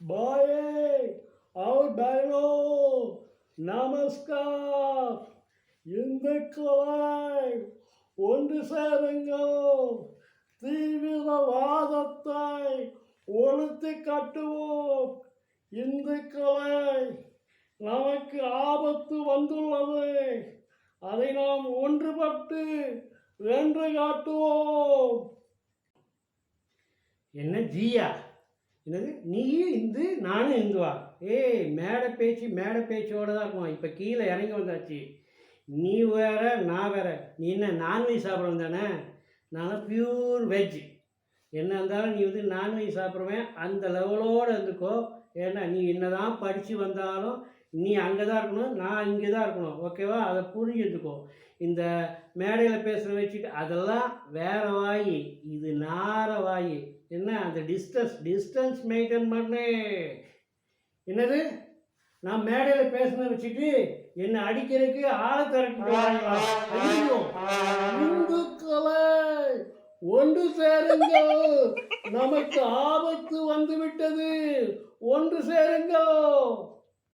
बाये और बहनों नमस्कार இந்துக்களை ஒன்று சேருங்கள் தீவிரவாதத்தை ஒழித்து கட்டுவோம் இந்துக்களை நமக்கு ஆபத்து வந்துள்ளது அதை நாம் ஒன்றுபட்டு வென்று காட்டுவோம் என்ன ஜியா என்னது நீயும் இந்து நானும் இந்துவா ஏய் மேடை பேச்சோட தான் இருக்கும் இப்போ கீழே இறங்கி வந்தாச்சு நீ வேற நான் வேற நீ என்ன நான்வெஜ் சாப்பிட்றவன் தானே நான் பியூர் வெஜ் என்ன இருந்தாலும் நீ வந்து நான்வெஜ் சாப்பிட்றவன் அந்த லெவலோடு இருந்துக்கோ ஏன்னா நீ என்ன தான் படித்து வந்தாலும் நீ அங்கே தான் இருக்கணும் நான் இங்கே தான் இருக்கணும் ஓகேவா அதை புரிஞ்சுக்கோ இந்த மேடையில் பேசுகிற வச்சுட்டு அதெல்லாம் வேற வாயி இது நார வாயி என்ன அந்த டிஸ்டன்ஸ் மெயின்டைன் பண்ணு என்னது நான் மேடையில் பேசுன வச்சுட்டு என்னை அடிக்கிறதுக்கு ஆளை திரட்டுவாங்களா இந்துக்களை ஒன்று சேருங்கள் நமக்கு ஆபத்து வந்து விட்டது ஒன்று சேருங்கள்